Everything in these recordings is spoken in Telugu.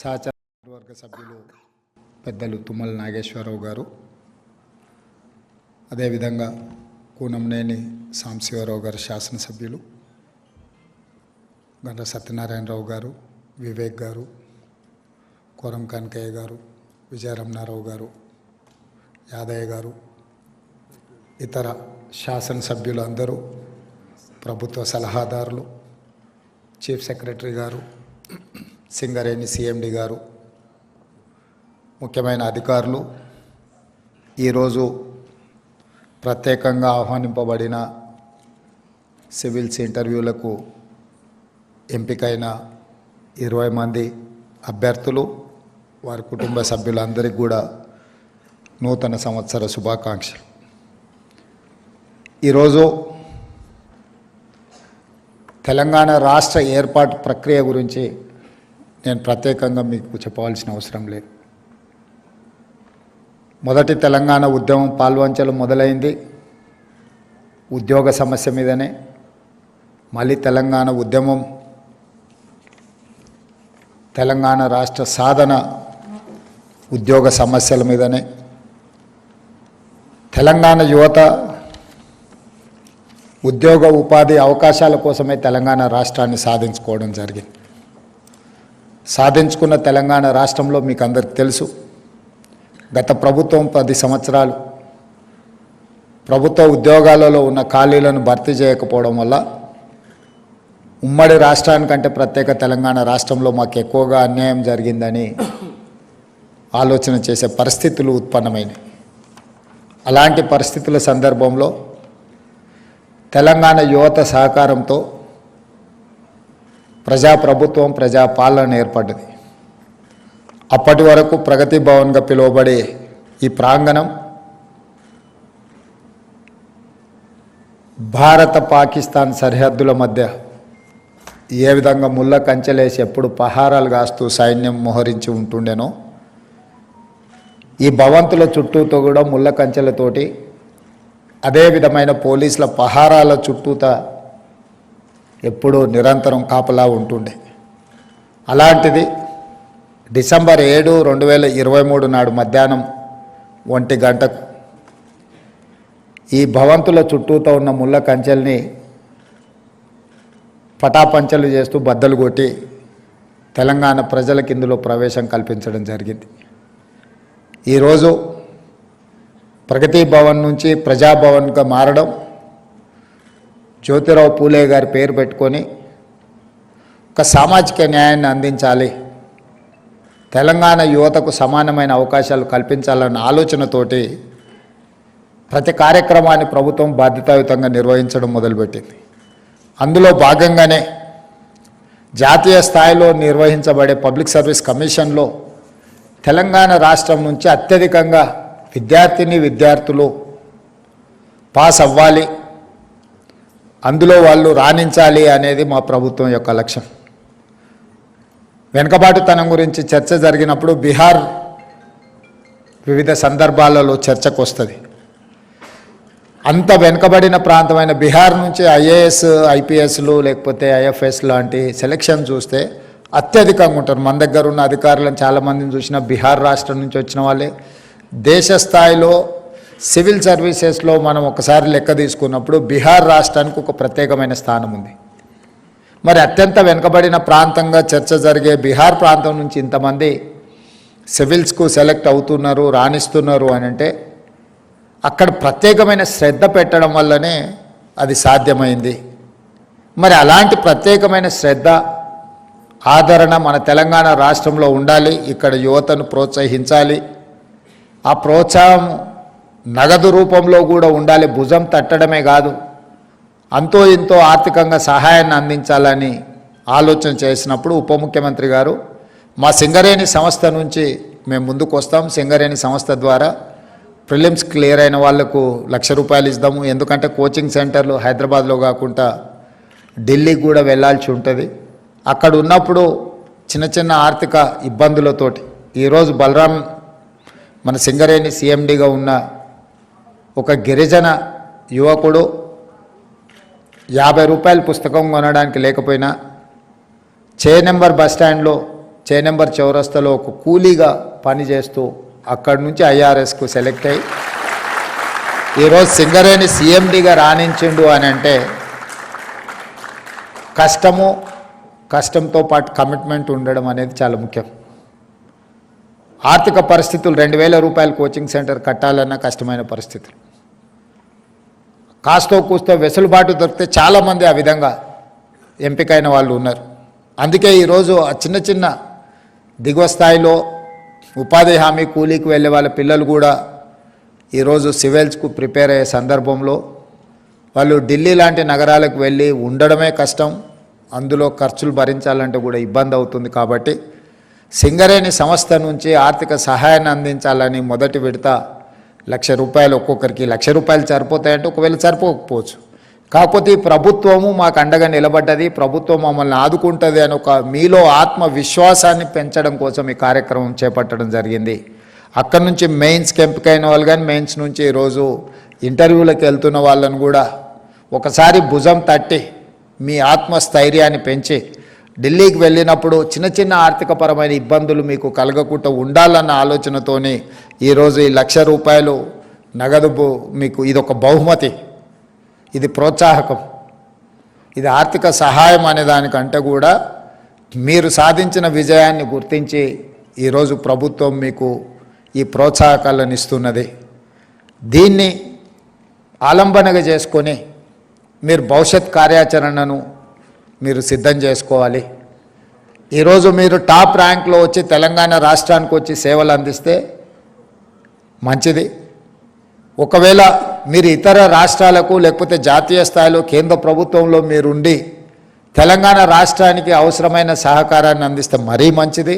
సహచర వర్గ సభ్యులు పెద్దలు తుమ్మల నాగేశ్వరరావు గారు, అదేవిధంగా కూనంనేని సాంబశివరావు గారు శాసనసభ్యులు, గండ్ర సత్యనారాయణరావు గారు, వివేక్ గారు, కోరం కనకయ్య గారు, విజయరమణారావు గారు, యాదయ్య గారు, ఇతర శాసనసభ్యులు అందరూ, ప్రభుత్వ సలహాదారులు, చీఫ్ సెక్రటరీ గారు, సింగరేణి సిఎండి గారు, ముఖ్యమైన అధికారులు, ఈరోజు ప్రత్యేకంగా ఆహ్వానింపబడిన సివిల్స్ ఇంటర్వ్యూలకు ఎంపికైన 20 మంది అభ్యర్థులు, వారి కుటుంబ సభ్యులందరికీ కూడా నూతన సంవత్సర శుభాకాంక్షలు. ఈరోజు తెలంగాణ రాష్ట్ర ఏర్పాటు ప్రక్రియ గురించి నేను ప్రత్యేకంగా మీకు చెప్పవలసిన అవసరం లేదు. మొదటి తెలంగాణ ఉద్యమం పాల్వంచలు మొదలైంది ఉద్యోగ సమస్య మీదనే. మళ్ళీ తెలంగాణ ఉద్యమం తెలంగాణ రాష్ట్ర సాధన ఉద్యోగ సమస్యల మీదనే. తెలంగాణ యువత ఉద్యోగ ఉపాధి అవకాశాల కోసమే తెలంగాణ రాష్ట్రాన్ని సాధించుకోవడం జరిగింది. సాధించుకున్న తెలంగాణ రాష్ట్రంలో మీకు అందరికీ తెలుసు, గత ప్రభుత్వం 10 సంవత్సరాలు ప్రభుత్వ ఉద్యోగాలలో ఉన్న ఖాళీలను భర్తీ చేయకపోవడం వల్ల ఉమ్మడి రాష్ట్రానికంటే ప్రత్యేక తెలంగాణ రాష్ట్రంలో మాకు ఎక్కువగా అన్యాయం జరిగిందని ఆలోచన చేసే పరిస్థితులు ఉత్పన్నమైనవి. అలాంటి పరిస్థితుల సందర్భంలో తెలంగాణ యువత సహకారంతో ప్రజాప్రభుత్వం, ప్రజాపాలన ఏర్పడ్డది. అప్పటి వరకు ప్రగతి భవన్గా పిలువబడే ఈ ప్రాంగణం భారత పాకిస్తాన్ సరిహద్దుల మధ్య ఏ విధంగా ముళ్ళ కంచెలేసి ఎప్పుడు పహారాలు కాస్తూ సైన్యం మోహరించి ఉంటుండేనో, ఈ భవంతుల చుట్టూతో కూడా ముళ్ళ కంచెలతోటి అదే విధమైన పోలీసుల పహారాల చుట్టూత ఎప్పుడూ నిరంతరం కాపలా ఉంటుండే. అలాంటిది డిసెంబర్ 7, 2023 నాడు మధ్యాహ్నం 1 గంటకు ఈ భవంతుల చుట్టూతో ఉన్న ముళ్ళ కంచెల్ని పటాపంచలు చేస్తూ బద్దలు కొట్టి తెలంగాణ ప్రజలకు ఇందులో ప్రవేశం కల్పించడం జరిగింది. ఈరోజు ప్రగతి భవన్ నుంచి ప్రజాభవన్గా మారడం, జ్యోతిరావు పూలే గారి పేరు పెట్టుకొని ఒక సామాజిక న్యాయాన్ని అందించాలి, తెలంగాణ యువతకు సమానమైన అవకాశాలు కల్పించాలన్న ఆలోచనతోటి ప్రతి కార్యక్రమాన్ని ప్రభుత్వం బాధ్యతాయుతంగా నిర్వహించడం మొదలుపెట్టింది. అందులో భాగంగానే జాతీయ స్థాయిలో నిర్వహించబడే పబ్లిక్ సర్వీస్ కమిషన్లో తెలంగాణ రాష్ట్రం నుంచి అత్యధికంగా విద్యార్థులు పాస్ అవ్వాలి, అందులో వాళ్ళు రాణించాలి అనేది మా ప్రభుత్వం యొక్క లక్ష్యం. వెనుకబాటుతనం గురించి చర్చ జరిగినప్పుడు బీహార్ వివిధ సందర్భాలలో చర్చకు వస్తుంది. అంత వెనుకబడిన ప్రాంతమైన బీహార్ నుంచి ఐఏఎస్, ఐపీఎస్లు లేకపోతే ఐఎఫ్ఎస్ లాంటి సెలక్షన్ చూస్తే అత్యధికంగా ఉంటారు. మన దగ్గర ఉన్న అధికారులను చాలామందిని చూసిన బీహార్ రాష్ట్రం నుంచి వచ్చిన వాళ్ళే. దేశ స్థాయిలో సివిల్ సర్వీసెస్లో మనం ఒకసారి లెక్క తీసుకున్నప్పుడు బీహార్ రాష్ట్రానికి ఒక ప్రత్యేకమైన స్థానం ఉంది. మరి అత్యంత వెనుకబడిన ప్రాంతంగా చర్చ జరిగే బీహార్ ప్రాంతం నుంచి ఇంతమంది సివిల్స్కు సెలెక్ట్ అవుతున్నారు, రాణిస్తున్నారు అని అంటే అక్కడ ప్రత్యేకమైన శ్రద్ధ పెట్టడం వల్లనే అది సాధ్యమైంది. మరి అలాంటి ప్రత్యేకమైన శ్రద్ధ, ఆదరణ మన తెలంగాణ రాష్ట్రంలో ఉండాలి. ఇక్కడ యువతను ప్రోత్సహించాలి. ఆ ప్రోత్సాహం నగదు రూపంలో కూడా ఉండాలి. భుజం తట్టడమే కాదు, అంతో ఇంతో ఆర్థికంగా సహాయాన్ని అందించాలని ఆలోచన చేసినప్పుడు ఉప ముఖ్యమంత్రి గారు మా సింగరేణి సంస్థ నుంచి మేము ముందుకు వస్తాం, సింగరేణి సంస్థ ద్వారా ప్రిలిమ్స్ క్లియర్ అయిన వాళ్లకు ₹1,00,000 ఇద్దాము. ఎందుకంటే కోచింగ్ సెంటర్లు హైదరాబాద్లో కాకుండా ఢిల్లీకి కూడా వెళ్ళాల్సి ఉంటుంది. అక్కడ ఉన్నప్పుడు చిన్న చిన్న ఆర్థిక ఇబ్బందులతోటి ఈరోజు బలరాం మన సింగరేణి సిఎండిగా ఉన్న ఒక గిరిజన యువకుడు ₹50 పుస్తకం కొనడానికి లేకపోయినా చే నెంబర్ బస్ స్టాండ్లో చేనెంబర్ చౌరస్తాలో ఒక కూలీగా పనిచేస్తూ అక్కడి నుంచి ఐఆర్ఎస్కు సెలెక్ట్ అయ్యి ఈరోజు సింగరేణి సిఎండిగా రాణించిండు అని అంటే కష్టంతో పాటు కమిట్మెంట్ ఉండడం అనేది చాలా ముఖ్యం. ఆర్థిక పరిస్థితులు 2,000 రూపాయలు కోచింగ్ సెంటర్ కట్టాలన్న కష్టమైన పరిస్థితులు. కాస్తో కూస్తో వెసులుబాటు దొరికితే చాలామంది ఆ విధంగా ఎంపికైన వాళ్ళు ఉన్నారు. అందుకే ఈరోజు ఆ చిన్న దిగువ స్థాయిలో ఉపాధి హామీ కూలీకి వెళ్ళే వాళ్ళ పిల్లలు కూడా ఈరోజు సివిల్స్కు ప్రిపేర్ అయ్యే సందర్భంలో వాళ్ళు ఢిల్లీ లాంటి నగరాలకు వెళ్ళి ఉండడమే కష్టం, అందులో ఖర్చులు భరించాలంటే కూడా ఇబ్బంది అవుతుంది. కాబట్టి సింగరేణి సంస్థ నుంచి ఆర్థిక సహాయాన్ని అందించాలని మొదటి విడత ₹1,00,000 ఒక్కొక్కరికి. ₹1,00,000 సరిపోతాయంటే ఒకవేళ సరిపోకపోవచ్చు. కాకపోతే ఈ ప్రభుత్వము మాకు అండగా నిలబడ్డది, ప్రభుత్వం మమ్మల్ని ఆదుకుంటుంది అని ఒక మీలో ఆత్మవిశ్వాసాన్ని పెంచడం కోసం ఈ కార్యక్రమం చేపట్టడం జరిగింది. అక్కడి నుంచి మెయిన్స్కి ఎంపికైన వాళ్ళు కానీ మెయిన్స్ నుంచి ఈరోజు ఇంటర్వ్యూలకు వెళ్తున్న వాళ్ళను కూడా ఒకసారి భుజం తట్టి మీ ఆత్మస్థైర్యాన్ని పెంచి ఢిల్లీకి వెళ్ళినప్పుడు చిన్న ఆర్థికపరమైన ఇబ్బందులు మీకు కలగకుండా ఉండాలన్న ఆలోచనతోని ఈరోజు ఈ ₹1,00,000 నగదు మీకు ఇదొక బహుమతి, ఇది ప్రోత్సాహకం, ఇది ఆర్థిక సహాయం అనే దానికంటే కూడా మీరు సాధించిన విజయాన్ని గుర్తించి ఈరోజు ప్రభుత్వం మీకు ఈ ప్రోత్సాహకాలను ఇస్తున్నది. దీన్ని ఆలంబనగా చేసుకొని మీరు భవిష్యత్ కార్యాచరణను మీరు సిద్ధం చేసుకోవాలి. ఈరోజు మీరు టాప్ ర్యాంక్లో వచ్చి తెలంగాణ రాష్ట్రానికి వచ్చి సేవలు అందిస్తే మంచిది. ఒకవేళ మీరు ఇతర రాష్ట్రాలకు లేకపోతే జాతీయ స్థాయిలో కేంద్ర ప్రభుత్వంలో మీరుండి తెలంగాణ రాష్ట్రానికి అవసరమైన సహకారాన్ని అందిస్తే మరీ మంచిది.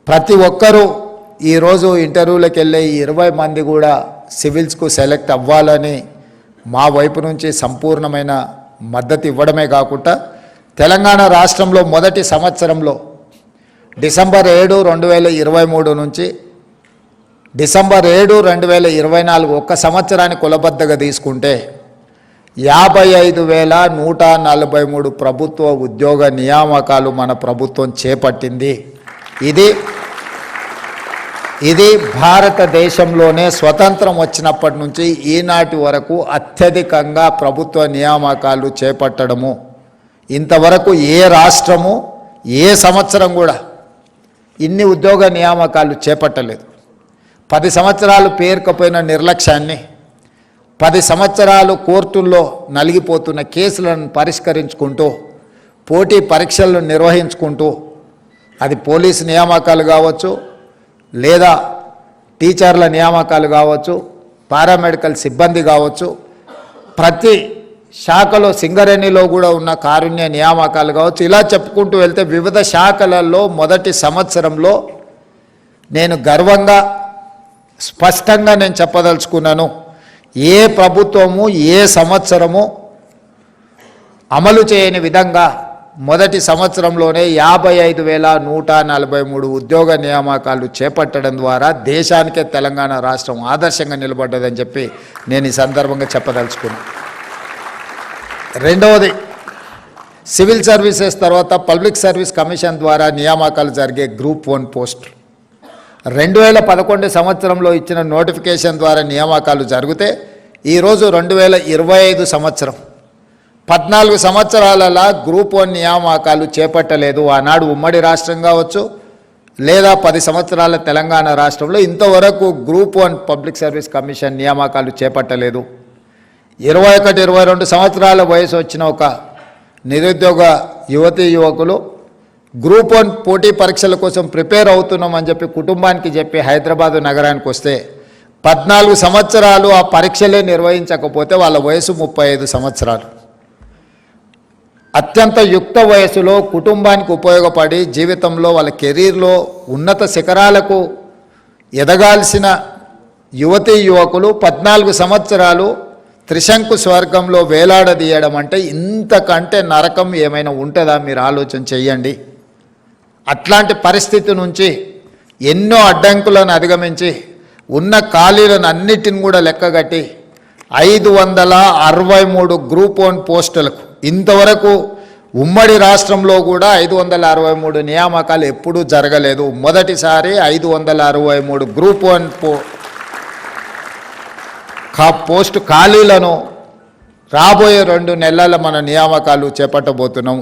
ప్రతి ఒక్కరూ ఈరోజు ఇంటర్వ్యూలకు వెళ్ళే 20 మంది కూడా సివిల్స్కు సెలెక్ట్ అవ్వాలని మా వైపు నుంచి సంపూర్ణమైన మద్దతు ఇవ్వడమే కాకుండా తెలంగాణ రాష్ట్రంలో మొదటి సంవత్సరంలో డిసెంబర్ 7, 2023 నుంచి డిసెంబర్ 7, 2024 ఒక్క సంవత్సరాన్ని కులబద్దగా తీసుకుంటే 55,143 ప్రభుత్వ ఉద్యోగ నియామకాలు మన ప్రభుత్వం చేపట్టింది. ఇది భారతదేశంలోనే స్వతంత్రం వచ్చినప్పటి నుంచి ఈనాటి వరకు అత్యధికంగా ప్రభుత్వ నియామకాలు చేపట్టడము. ఇంతవరకు ఏ రాష్ట్రము ఏ సంవత్సరం కూడా ఇన్ని ఉద్యోగ నియామకాలు చేపట్టలేదు. 10 సంవత్సరాలు పేరుకపోయిన నిర్లక్ష్యాన్ని, 10 సంవత్సరాలు కోర్టుల్లో నలిగిపోతున్న కేసులను పరిష్కరించుకుంటూ పోటీ పరీక్షలను నిర్వహించుకుంటూ అది పోలీసు నియామకాలు కావచ్చు, లేదా టీచర్ల నియామకాలు కావచ్చు, పారామెడికల్ సిబ్బంది కావచ్చు, ప్రతి శాఖలో సింగరేణిలో కూడా ఉన్న కారుణ్య నియామకాలు కావచ్చు, ఇలా చెప్పుకుంటూ వెళ్తే వివిధ శాఖలలో మొదటి సంవత్సరంలో నేను గర్వంగా స్పష్టంగా నేను చెప్పదలుచుకున్నాను, ఏ ప్రభుత్వము ఏ సంవత్సరము అమలు చేయని విధంగా మొదటి సంవత్సరంలోనే 55,143 ఉద్యోగ నియామకాలు చేపట్టడం ద్వారా దేశానికే తెలంగాణ రాష్ట్రం ఆదర్శంగా నిలబడ్డదని చెప్పి నేను ఈ సందర్భంగా చెప్పదలుచుకున్నాను. రెండవది, సివిల్ సర్వీసెస్ తర్వాత పబ్లిక్ సర్వీస్ కమిషన్ ద్వారా నియామకాలు జరిగే గ్రూప్ 1 పోస్ట్ 2011 సంవత్సరంలో ఇచ్చిన నోటిఫికేషన్ ద్వారా నియామకాలు జరిగితే ఈరోజు 2025 సంవత్సరం 14 సంవత్సరాలలో గ్రూప్ 1 నియామకాలు చేపట్టలేదు. ఆనాడు ఉమ్మడి రాష్ట్రం కావచ్చు, లేదా 10 సంవత్సరాల తెలంగాణ రాష్ట్రంలో ఇంతవరకు గ్రూప్ 1 పబ్లిక్ సర్వీస్ కమిషన్ నియామకాలు చేపట్టలేదు. 21, 22 సంవత్సరాల వయసు వచ్చిన ఒక నిరుద్యోగ యువతీ యువకులు గ్రూప్ 1 పోటీ పరీక్షల కోసం ప్రిపేర్ అవుతున్నామని చెప్పి కుటుంబానికి చెప్పి హైదరాబాదు నగరానికి వస్తే 14 సంవత్సరాలు ఆ పరీక్షలే నిర్వహించకపోతే వాళ్ళ వయసు 35 సంవత్సరాలు. అత్యంత యుక్త వయసులో కుటుంబానికి ఉపయోగపడి జీవితంలో వాళ్ళ కెరీర్లో ఉన్నత శిఖరాలకు ఎదగాల్సిన యువతీ యువకులు 14 సంవత్సరాలు త్రిశంకు స్వర్గంలో వేలాడదీయడం అంటే ఇంతకంటే నరకం ఏమైనా ఉంటుందా? మీరు ఆలోచన చెయ్యండి. అట్లాంటి పరిస్థితి నుంచి ఎన్నో అడ్డంకులను అధిగమించి ఉన్న ఖాళీలను అన్నిటిని కూడా లెక్కగట్టి 563 గ్రూప్ 1 పోస్టులకు ఇంతవరకు ఉమ్మడి రాష్ట్రంలో కూడా 563 నియామకాలు ఎప్పుడూ జరగలేదు. మొదటిసారి 563 గ్రూప్ 1 పోస్టు ఖాళీలను రాబోయే 2 నెలల మన నియామకాలు చేపట్టబోతున్నాం.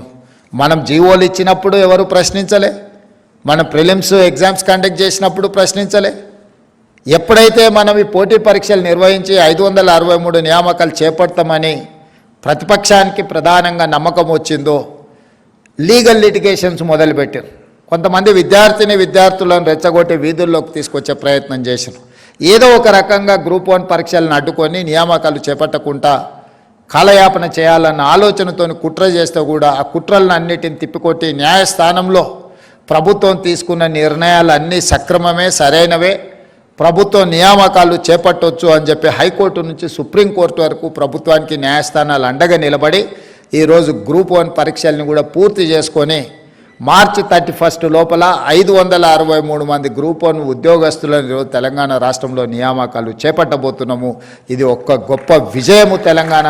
మనం జీవోలు ఇచ్చినప్పుడు ఎవరు ప్రశ్నించలే, మనం ప్రిలిమ్స్ ఎగ్జామ్స్ కండక్ట్ చేసినప్పుడు ప్రశ్నించలే. ఎప్పుడైతే మనం ఈ పోటీ పరీక్షలు నిర్వహించి 563 నియామకాలు చేపడతామని ప్రతిపక్షానికి ప్రధానంగా నమ్మకం వచ్చిందో లీగల్ లిటిగేషన్స్ మొదలుపెట్టారు. కొంతమంది విద్యార్థులను రెచ్చగొట్టి వీధుల్లోకి తీసుకొచ్చే ప్రయత్నం చేశారు. ఏదో ఒక రకంగా గ్రూప్ 1 పరీక్షలను అడ్డుకొని నియామకాలు చేపట్టకుండా కాలయాపన చేయాలన్న ఆలోచనతో కుట్ర చేస్తే కూడా ఆ కుట్రలను అన్నిటిని తిప్పికొట్టి న్యాయస్థానంలో ప్రభుత్వం తీసుకున్న నిర్ణయాలు అన్నీ సక్రమమే, సరైనవే, ప్రభుత్వం నియామకాలు చేపట్టవచ్చు అని చెప్పి హైకోర్టు నుంచి సుప్రీంకోర్టు వరకు ప్రభుత్వానికి న్యాయస్థానాలు అండగా నిలబడి ఈరోజు గ్రూప్ 1 పరీక్షల్ని కూడా పూర్తి చేసుకొని మార్చి 31 లోపల 563 మంది గ్రూప్ 1 ఉద్యోగస్తులను ఈరోజు తెలంగాణ రాష్ట్రంలో నియామకాలు చేపట్టబోతున్నాము. ఇది ఒక గొప్ప విజయము తెలంగాణ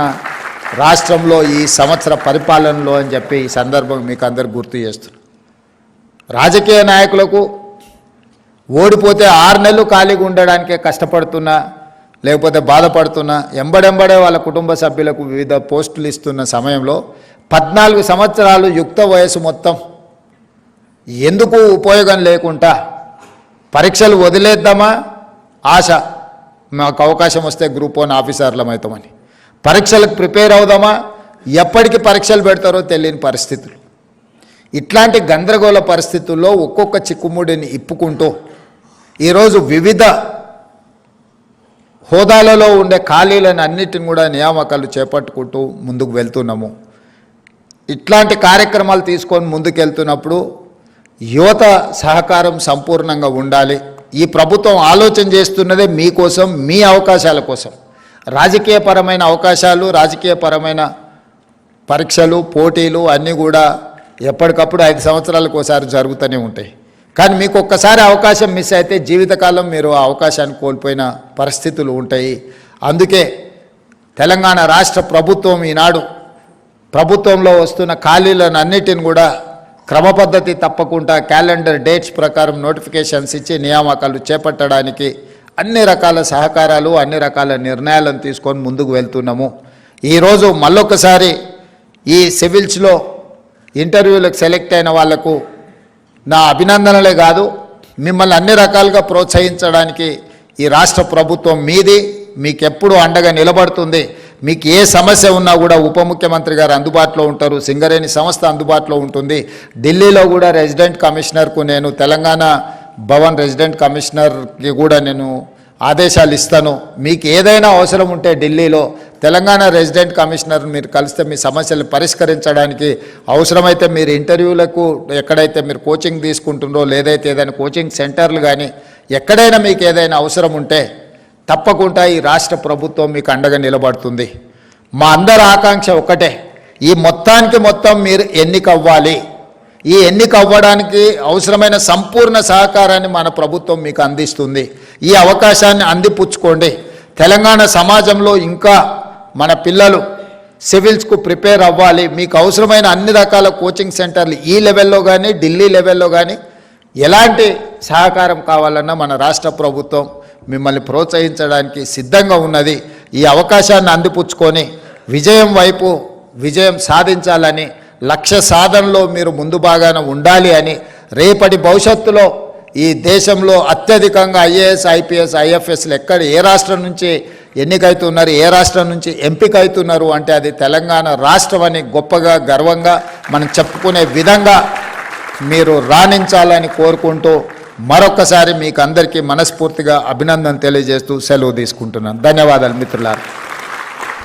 రాష్ట్రంలో ఈ సంవత్సర పరిపాలనలో అని చెప్పి ఈ సందర్భంగా మీకు అందరు గుర్తు చేస్తున్నాను. రాజకీయ నాయకులకు ఓడిపోతే 6 నెలలు ఖాళీగా ఉండడానికే కష్టపడుతున్నా, లేకపోతే బాధపడుతున్నా, ఎంబడెంబడే వాళ్ళ కుటుంబ సభ్యులకు వివిధ పోస్టులు ఇస్తున్న సమయంలో 14 సంవత్సరాలు యుక్త వయసు మొత్తం ఎందుకు ఉపయోగం లేకుండా పరీక్షలు వదిలేద్దామా, ఆశ మాకు అవకాశం వస్తే గ్రూప్ 1 ఆఫీసర్లం అవుతామని, పరీక్షలకు ప్రిపేర్ అవుదామా, ఎప్పటికి పరీక్షలు పెడతారో తెలియని పరిస్థితులు. ఇట్లాంటి గందరగోళ పరిస్థితుల్లో ఒక్కొక్క చిక్కుముడిని ఇప్పుకుంటూ ఈరోజు వివిధ హోదాలలో ఉండే ఖాళీలను అన్నిటిని కూడా నియామకాలు చేపట్టుకుంటూ ముందుకు వెళ్తున్నాము. ఇట్లాంటి కార్యక్రమాలు తీసుకొని ముందుకెళ్తున్నప్పుడు యువత సహకారం సంపూర్ణంగా ఉండాలి. ఈ ప్రభుత్వం ఆలోచన చేస్తున్నదే మీకోసం, మీ అవకాశాల కోసం. రాజకీయపరమైన అవకాశాలు, రాజకీయపరమైన పరీక్షలు, పోటీలు అన్నీ కూడా ఎప్పటికప్పుడు 5 సంవత్సరాలకు ఒకసారి జరుగుతూనే ఉంటాయి. కానీ మీకు ఒక్కసారి అవకాశం మిస్ అయితే జీవితకాలం మీరు ఆ అవకాశాన్ని కోల్పోయిన పరిస్థితులు ఉంటాయి. అందుకే తెలంగాణ రాష్ట్ర ప్రభుత్వం ఈనాడు ప్రభుత్వంలో వస్తున్న ఖాళీలను అన్నిటిని కూడా క్రమపద్ధతి తప్పకుండా క్యాలెండర్ డేట్స్ ప్రకారం నోటిఫికేషన్స్ ఇచ్చి నియామకాలు చేపట్టడానికి అన్ని రకాల సహకారాలు, అన్ని రకాల నిర్ణయాలను తీసుకొని ముందుకు వెళ్తున్నాము. ఈరోజు మళ్ళొకసారి ఈ సివిల్స్లో ఇంటర్వ్యూలకు సెలెక్ట్ అయిన వాళ్లకు నా అభినందనలే కాదు, మిమ్మల్ని అన్ని రకాలుగా ప్రోత్సహించడానికి ఈ రాష్ట్ర ప్రభుత్వం మీది, మీకెప్పుడు అండగా నిలబడుతుంది. మీకు ఏ సమస్య ఉన్నా కూడా ఉప ముఖ్యమంత్రి గారు అందుబాటులో ఉంటారు, సింగరేణి సంస్థ అందుబాటులో ఉంటుంది. ఢిల్లీలో కూడా రెసిడెంట్ కమిషనర్కు నేను, తెలంగాణ భవన్ రెసిడెంట్ కమిషనర్కి కూడా నేను ఆదేశాలు ఇస్తాను. మీకు ఏదైనా అవసరం ఉంటే ఢిల్లీలో తెలంగాణ రెసిడెంట్ కమిషనర్ మీరు కలిస్తే మీ సమస్యలు పరిష్కరించడానికి, అవసరమైతే మీరు ఇంటర్వ్యూలకు ఎక్కడైతే మీరు కోచింగ్ తీసుకుంటుండ్రో, లేదైతే ఏదైనా కోచింగ్ సెంటర్లు కానీ ఎక్కడైనా మీకు ఏదైనా అవసరం ఉంటే తప్పకుండా ఈ రాష్ట్ర ప్రభుత్వం మీకు అండగా నిలబడుతుంది. మా అందరి ఆకాంక్ష ఒకటే, ఈ మొత్తానికి మొత్తం మీరు ఎన్నిక అవ్వాలి. ఈ ఎన్నిక అవ్వడానికి అవసరమైన సంపూర్ణ సహకారాన్ని మన ప్రభుత్వం మీకు అందిస్తుంది. ఈ అవకాశాన్ని అందిపుచ్చుకోండి. తెలంగాణ సమాజంలో ఇంకా మన పిల్లలు సివిల్స్కు ప్రిపేర్ అవ్వాలి. మీకు అవసరమైన అన్ని రకాల కోచింగ్ సెంటర్లు ఈ లెవెల్లో కానీ ఢిల్లీ లెవెల్లో కానీ ఎలాంటి సహకారం కావాలన్నా మన రాష్ట్ర ప్రభుత్వం మిమ్మల్ని ప్రోత్సహించడానికి సిద్ధంగా ఉన్నది. ఈ అవకాశాన్ని అందిపుచ్చుకొని విజయం సాధించాలని, లక్ష్య సాధనలో మీరు ముందు భాగాన ఉండాలి అని, రేపటి భవిష్యత్తులో ఈ దేశంలో అత్యధికంగా ఐఏఎస్, ఐపీఎస్, ఐఎఫ్ఎస్లు ఏ రాష్ట్రం నుంచి ఎన్నికైతున్నారు, ఏ రాష్ట్రం నుంచి ఎంపిక అవుతున్నారు అంటే అది తెలంగాణ రాష్ట్రం అని గొప్పగా, గర్వంగా మనం చెప్పుకునే విధంగా మీరు రాణించాలని కోరుకుంటూ మరొకసారి మీకు అందరికీ మనస్ఫూర్తిగా అభినందన తెలియజేస్తూ సెలవు తీసుకుంటున్నాను. ధన్యవాదాలు మిత్రులారా.